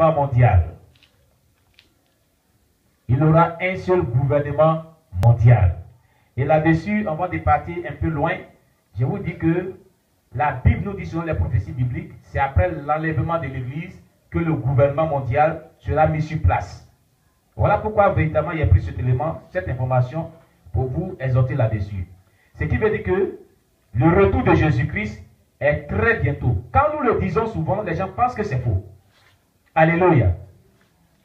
gouvernement mondial. Il y aura un seul gouvernement mondial. Et là-dessus, avant de partir un peu loin, je vous dis que la Bible nous dit selon les prophéties bibliques, c'est après l'enlèvement de l'Église que le gouvernement mondial sera mis sur place. Voilà pourquoi véritablement il y a pris cet élément, cette information pour vous exhorter là-dessus. Ce qui veut dire que le retour de Jésus-Christ est très bientôt. Quand nous le disons souvent, les gens pensent que c'est faux. Alléluia.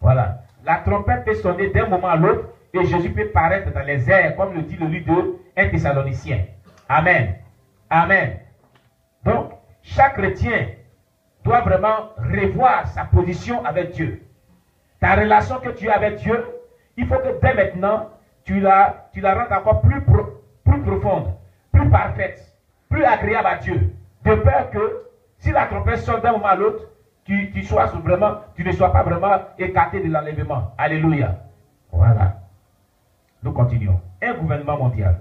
Voilà. La trompette peut sonner d'un moment à l'autre et Jésus peut paraître dans les airs, comme le dit le livre de 1 Thessaloniciens. Amen. Amen. Donc, chaque chrétien doit vraiment revoir sa position avec Dieu. Ta relation que tu as avec Dieu, il faut que dès maintenant, tu la rendes encore plus profonde, plus parfaite, plus agréable à Dieu. De peur que, si la trompette sonne d'un moment à l'autre, tu ne sois pas vraiment écarté de l'enlèvement. Alléluia. Voilà. Nous continuons. Un gouvernement mondial.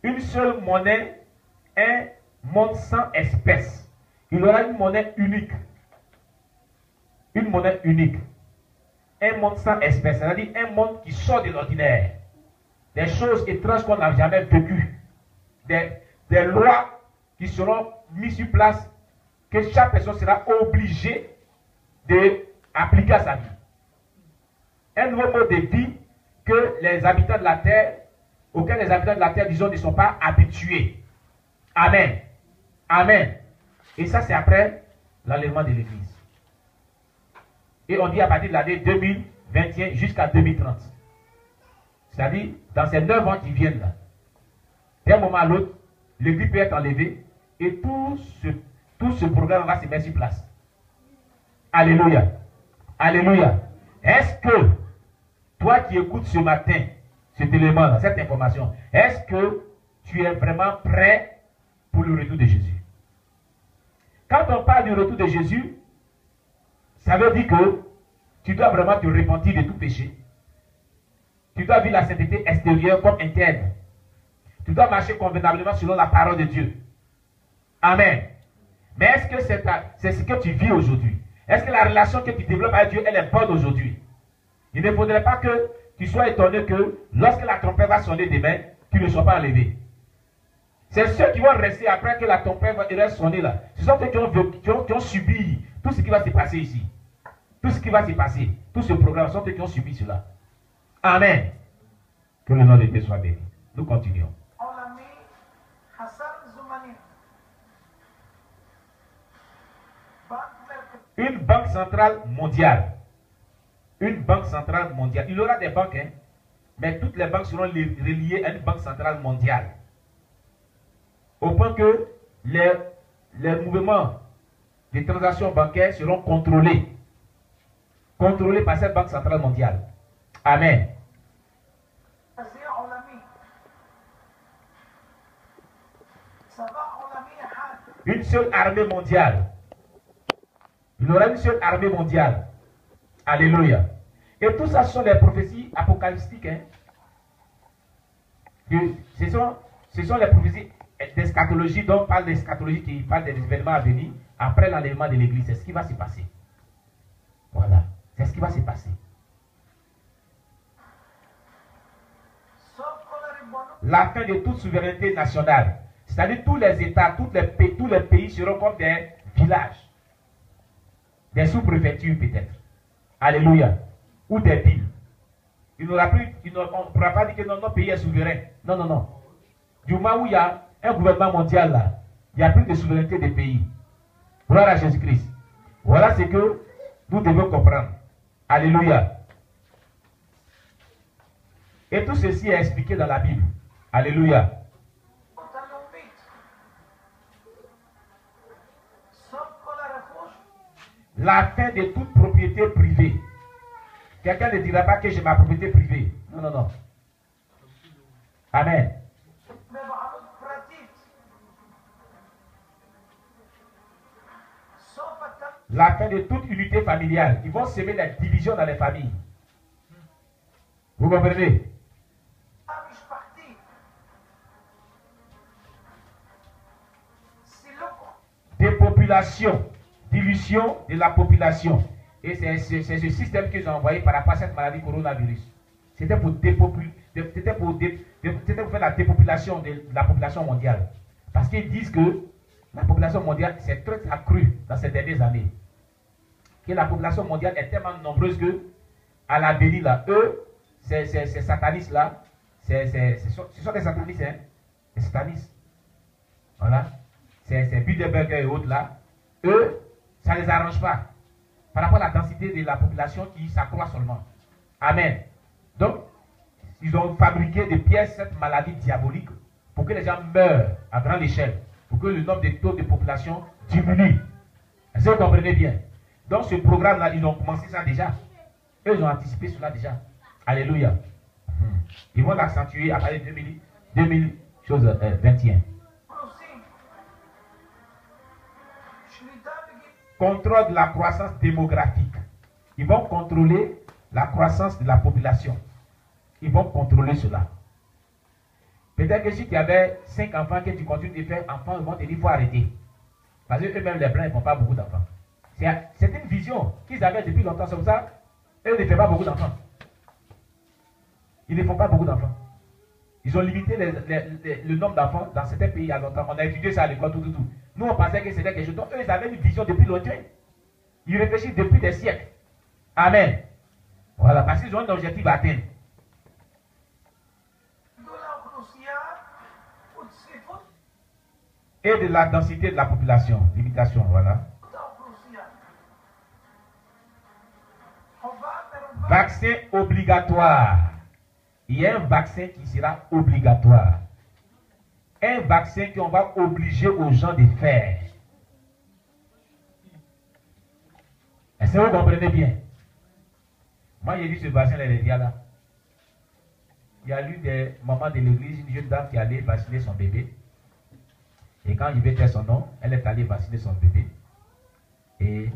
Une seule monnaie, un monde sans espèce. Il y aura une monnaie unique. Une monnaie unique. Un monde sans espèce. C'est-à-dire un monde qui sort de l'ordinaire. Des choses étranges qu'on n'a jamais vécues. Des lois qui seront mises sur place, que chaque personne sera obligée d'appliquer à sa vie. Un nouveau mode de vie que les habitants de la terre, auxquels les habitants de la terre, disons, ne sont pas habitués. Amen. Amen. Et ça, c'est après l'enlèvement de l'Église. Et on dit à partir de l'année 2021 jusqu'à 2030. C'est-à-dire, dans ces 9 ans qui viennent là, d'un moment à l'autre, l'Église peut être enlevée et tout ce programme va se mettre sur place. Alléluia. Alléluia. Est-ce que, toi qui écoutes ce matin, cet élément-là, cette information, est-ce que tu es vraiment prêt pour le retour de Jésus? Quand on parle du retour de Jésus, ça veut dire que tu dois vraiment te repentir de tout péché. Tu dois vivre la sainteté extérieure comme interne. Tu dois marcher convenablement selon la parole de Dieu. Amen. Mais est-ce que c'est ce que tu vis aujourd'hui? Est-ce que la relation que tu développes avec Dieu, elle est bonne aujourd'hui? Il ne faudrait pas que tu sois étonné que lorsque la trompette va sonner demain, tu ne sois pas enlevé. C'est ceux qui vont rester après que la trompette va sonner là. Ce sont ceux qui ont subi tout ce qui va se passer ici. Tout ce qui va se passer, tout ce programme, ce sont ceux qui ont subi cela. Amen. Que le nom de Dieu soit béni. Nous continuons. Une banque centrale mondiale. Une banque centrale mondiale. Il y aura des banques, hein, mais toutes les banques seront reliées à une banque centrale mondiale. Au point que les mouvements des transactions bancaires seront contrôlés. Contrôlés par cette banque centrale mondiale. Amen. Une seule armée mondiale. Il y aura une seule armée mondiale. Alléluia. Et tout ça, ce sont les prophéties apocalyptiques. Hein. Ce sont les prophéties d'eschatologie, dont parle d'eschatologie, qui parle des événements à venir après l'enlèvement de l'Église. C'est ce qui va se passer. Voilà. C'est ce qui va se passer. La fin de toute souveraineté nationale. C'est-à-dire tous les États, tous les pays seront comme des villages. Des sous-préfectures peut-être. Alléluia. Ou des villes. On ne pourra pas dire que notre pays est souverain. Non, non, non. Du moment où il y a un gouvernement mondial là, il n'y a plus de souveraineté des pays. Gloire à Jésus-Christ. Voilà ce que nous devons comprendre. Alléluia. Et tout ceci est expliqué dans la Bible. Alléluia. La fin de toute propriété privée. Quelqu'un ne dira pas que j'ai ma propriété privée. Non, non, non. Amen. La fin de toute unité familiale. Ils vont semer la division dans les familles. Vous comprenez? population. Dilution de la population. Et c'est ce système qu'ils ont envoyé par rapport à cette maladie coronavirus. C'était pour faire la dépopulation de la population mondiale. Parce qu'ils disent que la population mondiale s'est très accrue dans ces dernières années. Que la population mondiale est tellement nombreuse que, à l'avenir, là, eux, ces satanistes-là, ce sont des satanistes, hein? Des satanistes. Voilà. Ces Bilderberg et autres là, eux, ça ne les arrange pas. Par rapport à la densité de la population qui s'accroît seulement. Amen. Donc, ils ont fabriqué des pièces, cette maladie diabolique, pour que les gens meurent à grande échelle, pour que le nombre de taux de population diminue. Est-ce que vous comprenez bien? Donc, ce programme-là, ils ont commencé ça déjà. Eux, ils ont anticipé cela déjà. Alléluia. Ils vont l'accentuer à partir de 2021. Contrôle de la croissance démographique. Ils vont contrôler la croissance de la population. Ils vont contrôler cela. Peut-être que si tu avais 5 enfants, que tu continues de faire enfants, ils vont te dire qu'il faut arrêter. Parce qu'eux-mêmes, les blancs, ils ne font pas beaucoup d'enfants. C'est une vision qu'ils avaient depuis longtemps. C'est comme ça, eux ne font pas beaucoup d'enfants. Ils ne font pas beaucoup d'enfants. Ils ont limité le nombre d'enfants dans certains pays il y a longtemps. On a étudié ça à l'école, tout. Nous, on pensait que c'était quelque chose. Donc, eux, ils avaient une vision depuis longtemps. Ils réfléchissent depuis des siècles. Amen. Voilà, parce qu'ils ont un objectif à atteindre. Et de la densité de la population. Limitation, voilà. Vaccin obligatoire. Il y a un vaccin qui sera obligatoire. Un vaccin qu'on va obliger aux gens de faire. Est-ce que vous comprenez bien? Moi, j'ai vu ce vaccin-là, là. Il y a l'une des mamans de l'église, une jeune dame qui allait vacciner son bébé. Et quand il veut faire son nom, elle est allée vacciner son bébé. Et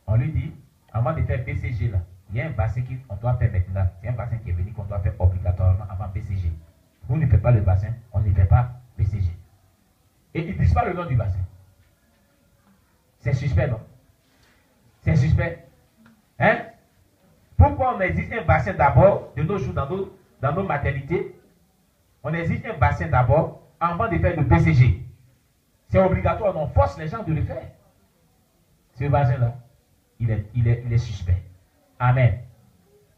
on lui dit, avant de faire BCG, là, il y a un vaccin qu'on doit faire maintenant. C'est un vaccin qui est venu qu'on doit faire obligatoirement avant BCG. Vous ne faites pas le vaccin, on ne fait pas BCG. Et ils ne disent pas le nom du vaccin. C'est suspect, non? C'est suspect. Hein? Pourquoi on exige un vaccin d'abord, de nos jours, dans nos maternités? On exige un vaccin d'abord avant de faire le BCG. C'est obligatoire, on force les gens de le faire. Ce vaccin-là, il est suspect. Amen.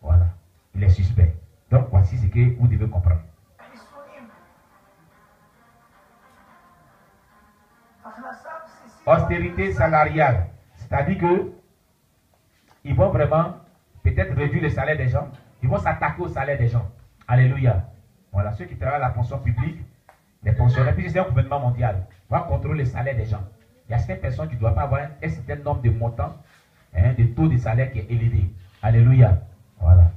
Voilà. Il est suspect. Donc, voici ce que vous devez comprendre. Austérité salariale. C'est-à-dire que ils vont vraiment peut-être réduire le salaire des gens. Ils vont s'attaquer au salaire des gens. Alléluia. Voilà. Ceux qui travaillent à la fonction publique, les fonctionnaires, puis c'est un gouvernement mondial, va contrôler le salaire des gens. Il y a certaines personnes qui ne doivent pas avoir un certain nombre de montants, de taux de salaire qui est élevé. Alléluia. Voilà.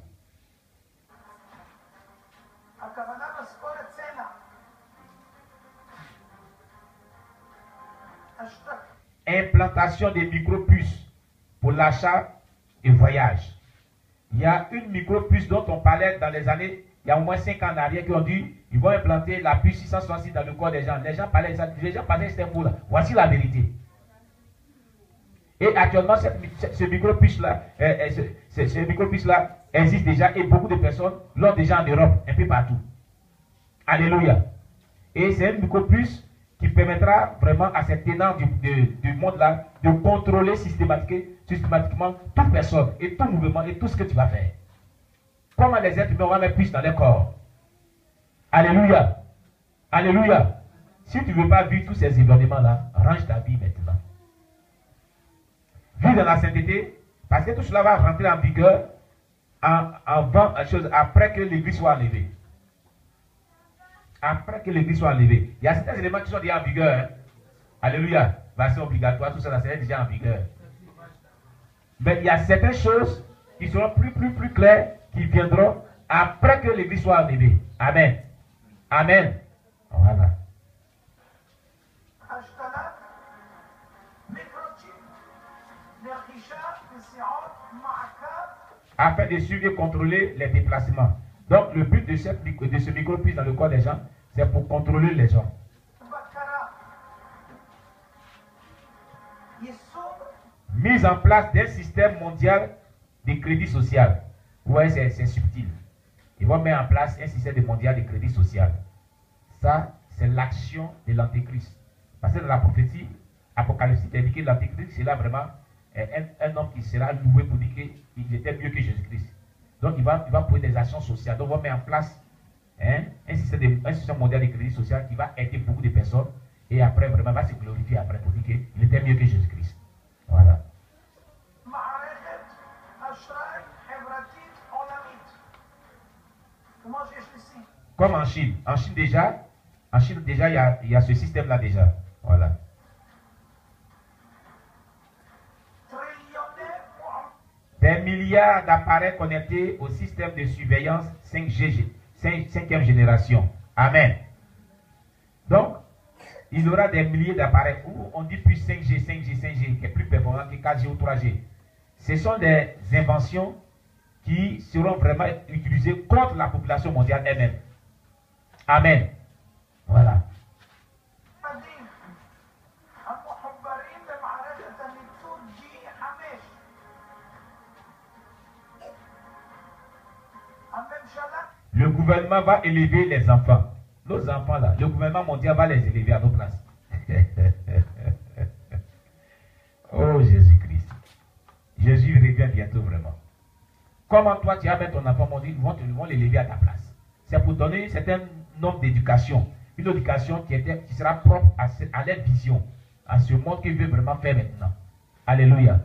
Implantation des micropuces pour l'achat et voyage. Il y a une micropuce dont on parlait dans les années, il y a au moins 5 ans en arrière, qui ont dit ils vont implanter la puce 666 dans le corps des gens. Les gens parlaient de ça, les gens parlaient de cette info là. Voici la vérité. Et actuellement, ce micropuce-là existe déjà et beaucoup de personnes l'ont déjà en Europe, un peu partout. Alléluia. Et c'est une micropuce qui permettra vraiment à ces tenants du monde-là de contrôler systématiquement toute personne et tout mouvement et tout ce que tu vas faire. Comment les êtres humains vont mettre puce dans leur corps. Alléluia. Alléluia. Si tu ne veux pas vivre tous ces événements-là, range ta vie maintenant. Vis dans la sainteté, parce que tout cela va rentrer en vigueur après que l'église soit enlevée. Après que l'église soit enlevée. Il y a certains éléments qui sont déjà en vigueur. Hein. Alléluia. Vaccin obligatoire, tout ça, c'est déjà en vigueur. Mais il y a certaines choses qui seront plus claires, qui viendront après que l'église soit enlevée. Amen. Amen. Voilà. Afin de suivre et contrôler les déplacements. Donc le but de ce micropuce dans le corps des gens, c'est pour contrôler les gens. mise en place d'un système mondial de crédit social. Ouais, c'est subtil. Ils vont mettre en place un système mondial de crédit social. Ça, c'est l'action de l'Antéchrist. Parce que dans la prophétie apocalyptique, il dit que l'Antéchrist sera vraiment un homme qui sera loué pour dire qu'il était mieux que Jésus-Christ. Donc, il va poser des actions sociales. Donc, on va mettre en place un système mondial de crédit social qui va aider beaucoup de personnes. Et après, vraiment, va se glorifier après pour dire qu'il était mieux que Jésus-Christ. Voilà. Comme en Chine. En Chine déjà, il y a ce système-là déjà. Voilà. Des milliards d'appareils connectés au système de surveillance 5G, 5e génération. Amen. Donc, il y aura des milliers d'appareils où on dit plus 5G, 5G, 5G, qui est plus performant que 4G ou 3G. Ce sont des inventions qui seront vraiment utilisées contre la population mondiale elle-même. Amen. Voilà. Le gouvernement va élever les enfants. Nos enfants là, le gouvernement mondial va les élever à nos places. Oh Jésus-Christ. Jésus revient bientôt vraiment. Comment toi tu as mis ton enfant mondial, ils vont l'élever à ta place. C'est pour donner un certain nombre d'éducation. Une éducation qui sera propre à leur vision, à ce monde qu'ils veulent vraiment faire maintenant. Alléluia.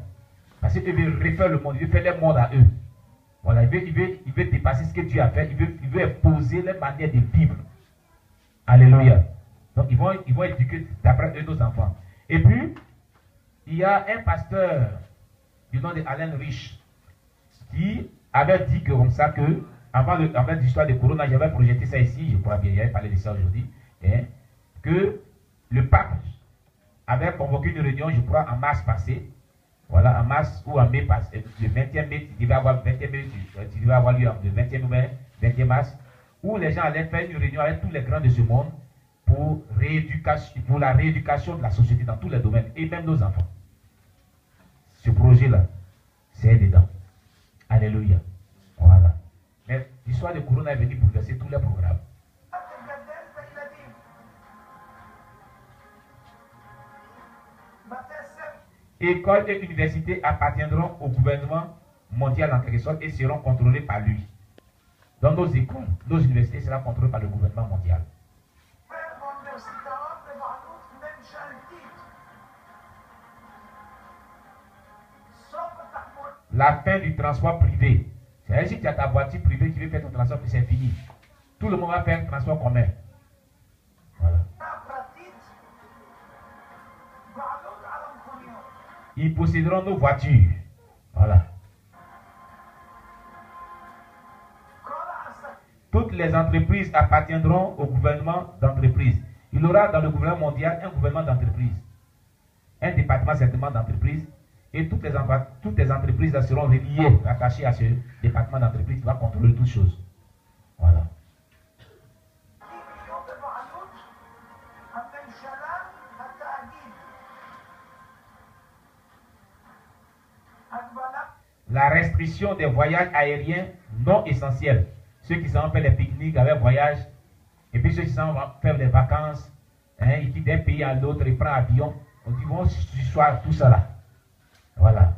Parce qu'ils veulent refaire le monde, ils veulent faire leur monde à eux. Voilà, il veut dépasser ce que Dieu a fait, il veut imposer leur manière de vivre. Alléluia. Donc ils vont éduquer d'après eux nos enfants. Et puis, il y a un pasteur du nom de Alain Rich qui avait dit que comme ça que, avant l'histoire de Corona, j'avais projeté ça ici, je crois bien, j'avais parlé de ça aujourd'hui, que le pape avait convoqué une réunion, je crois, en mars passé. Voilà, en mars ou en mai passé, le 20e mai, il devait avoir lieu le 20e mai, 20e mars, où les gens allaient faire une réunion avec tous les grands de ce monde pour la rééducation de la société dans tous les domaines, et même nos enfants. Ce projet-là, c'est dedans. Alléluia. Voilà. Mais l'histoire de Corona est venue bouleverser tous les programmes. Écoles et universités appartiendront au gouvernement mondial en quelque sorte et seront contrôlées par lui. Dans nos écoles, nos universités seront contrôlées par le gouvernement mondial. La fin du transport privé. C'est-à-dire si tu as ta voiture privée qui veut faire ton transport, c'est fini. Tout le monde va faire un transport commun. Voilà. Ils posséderont nos voitures. Voilà. Toutes les entreprises appartiendront au gouvernement d'entreprise. Il y aura dans le gouvernement mondial un gouvernement d'entreprise. Un département certainement d'entreprise. Et toutes les entreprises seront reliées, attachées à ce département d'entreprise qui va contrôler toutes choses. Voilà. La restriction des voyages aériens non essentiels. Ceux qui s'en vont faire des pique-niques avec voyage, et puis ceux qui s'en vont faire des vacances, ils quittent d'un pays à l'autre, ils prennent avion, on dit bon, ce soir, tout ça là. Voilà.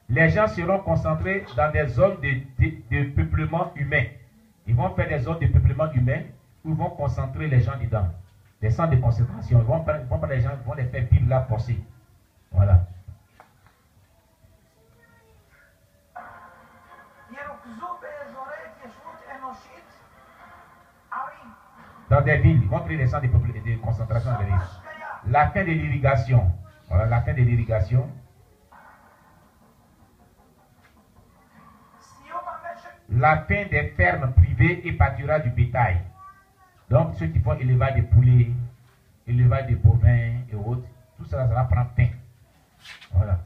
Les gens seront concentrés dans des zones de peuplement humain. Ils vont faire des zones de peuplement humain où ils vont concentrer les gens dedans. Des centres de concentration. Ils vont prendre les gens, ils vont les faire vivre là forcés. Voilà. Dans des villes, ils vont créer des centres de concentration dans les villes. La fin de l'irrigation. Voilà, la fin de l'irrigation. La fin des fermes privées et pâturages du bétail. Donc, ceux qui font élevage de poulets, élevage de bovins et autres, tout ça, ça va prendre fin. Voilà.